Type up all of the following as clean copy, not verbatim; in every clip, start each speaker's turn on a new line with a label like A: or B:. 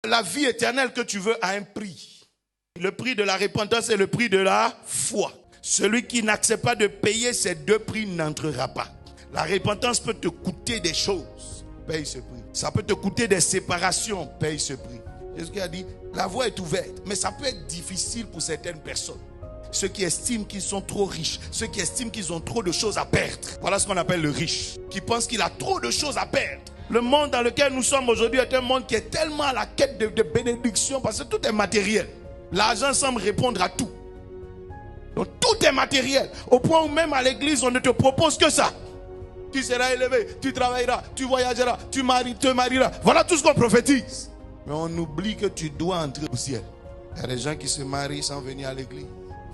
A: La vie éternelle que tu veux a un prix. Le prix de la repentance et le prix de la foi. Celui qui n'accepte pas de payer ces deux prix n'entrera pas. La repentance peut te coûter des choses. Paye ce prix. Ça peut te coûter des séparations. Paye ce prix. Jésus a dit, la voie est ouverte. Mais ça peut être difficile pour certaines personnes. Ceux qui estiment qu'ils sont trop riches. Ceux qui estiment qu'ils ont trop de choses à perdre. Voilà ce qu'on appelle le riche. Qui pense qu'il a trop de choses à perdre. Le monde dans lequel nous sommes aujourd'hui est un monde qui est tellement à la quête de bénédiction parce que tout est matériel. L'argent semble répondre à tout. Donc tout est matériel. Au point où même à l'église, on ne te propose que ça. Tu seras élevé, tu travailleras, tu voyageras, tu te marieras. Voilà tout ce qu'on prophétise. Mais on oublie que tu dois entrer au ciel. Il y a des gens qui se marient sans venir à l'église.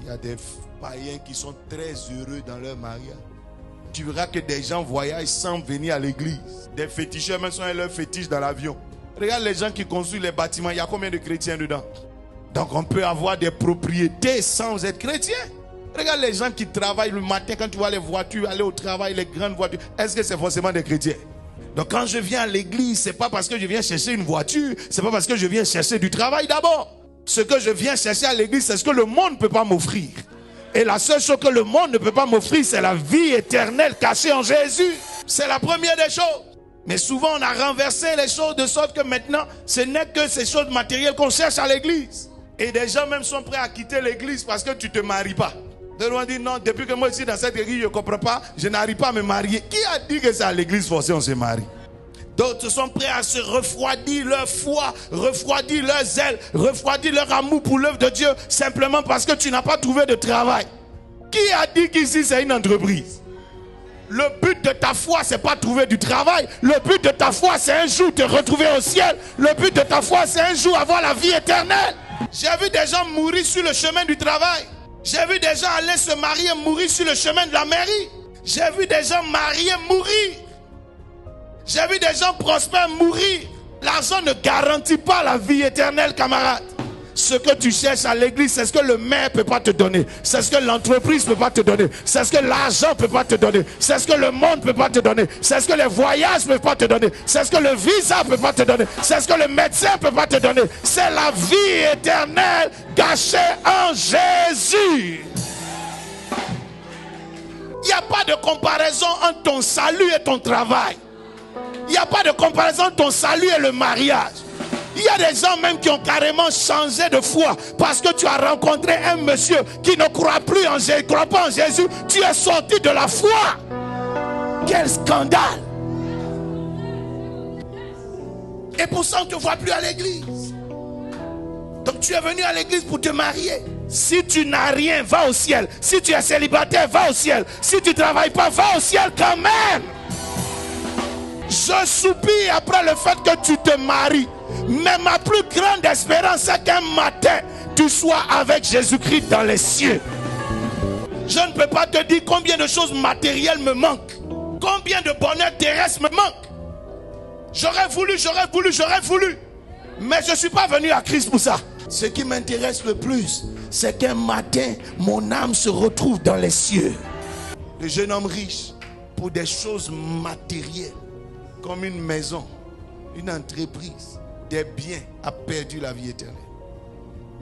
A: Il y a des païens qui sont très heureux dans leur mariage. Tu verras que des gens voyagent sans venir à l'église. Des féticheurs même sont leurs fétiches dans l'avion. Regarde les gens qui construisent les bâtiments. Il y a combien de chrétiens dedans? Donc on peut avoir des propriétés sans être chrétien. Regarde les gens qui travaillent le matin. Quand tu vois les voitures aller au travail, les grandes voitures. Est-ce que c'est forcément des chrétiens? Donc quand je viens à l'église, c'est pas parce que je viens chercher une voiture. C'est pas parce que je viens chercher du travail d'abord. Ce que je viens chercher à l'église, c'est ce que le monde ne peut pas m'offrir. Et la seule chose que le monde ne peut pas m'offrir, c'est la vie éternelle cachée en Jésus. C'est la première des choses. Mais souvent, on a renversé les choses de sorte que maintenant, ce n'est que ces choses matérielles qu'on cherche à l'église. Et des gens même sont prêts à quitter l'église parce que tu ne te maries pas. Des gens disent non, depuis que moi ici dans cette église, je ne comprends pas, je n'arrive pas à me marier. Qui a dit que c'est à l'église forcée on se marie? D'autres sont prêts à se refroidir leur foi, refroidir leur zèle, refroidir leur amour pour l'œuvre de Dieu, simplement parce que tu n'as pas trouvé de travail. Qui a dit qu'ici c'est une entreprise? Le but de ta foi, c'est pas trouver du travail. Le but de ta foi, c'est un jour te retrouver au ciel. Le but de ta foi, c'est un jour avoir la vie éternelle. J'ai vu des gens mourir sur le chemin du travail. J'ai vu des gens aller se marier, mourir sur le chemin de la mairie. J'ai vu des gens mariés mourir. J'ai vu des gens prospères mourir. L'argent ne garantit pas la vie éternelle, camarade. Ce que tu cherches à l'église, c'est ce que le maire ne peut pas te donner. C'est ce que l'entreprise ne peut pas te donner. C'est ce que l'argent ne peut pas te donner. C'est ce que le monde ne peut pas te donner. C'est ce que les voyages ne peuvent pas te donner. C'est ce que le visa ne peut pas te donner. C'est ce que le médecin ne peut pas te donner. C'est la vie éternelle cachée en Jésus. Il n'y a pas de comparaison entre ton salut et ton travail. Il n'y a pas de comparaison entre ton salut et le mariage. Il y a des gens même qui ont carrément changé de foi parce que tu as rencontré un monsieur qui ne croit plus en Jésus, croit pas en Jésus. Tu es sorti de la foi. Quel scandale! Et pour ça on ne te voit plus à l'église. Donc tu es venu à l'église pour te marier. Si tu n'as rien, va au ciel. Si tu es célibataire, va au ciel. Si tu ne travailles pas, va au ciel quand même. Je soupire après le fait que tu te maries. Mais ma plus grande espérance, c'est qu'un matin, tu sois avec Jésus-Christ dans les cieux. Je ne peux pas te dire combien de choses matérielles me manquent. Combien de bonheur terrestre me manque. J'aurais voulu. Mais je ne suis pas venu à Christ pour ça. Ce qui m'intéresse le plus, c'est qu'un matin, mon âme se retrouve dans les cieux. Le jeune homme riche, pour des choses matérielles, comme une maison, une entreprise, des biens, a perdu la vie éternelle.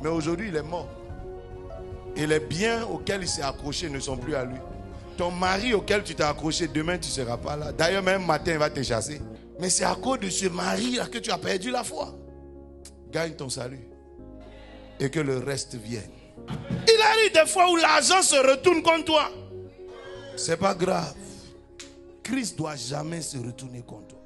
A: Mais aujourd'hui, il est mort. Et les biens auxquels il s'est accroché ne sont plus à lui. Ton mari auquel tu t'es accroché, demain tu ne seras pas là. D'ailleurs, même matin, il va te chasser. Mais c'est à cause de ce mari-là que tu as perdu la foi. Gagne ton salut. Et que le reste vienne. Il arrive des fois où l'argent se retourne contre toi. C'est pas grave. Christ ne doit jamais se retourner contre toi.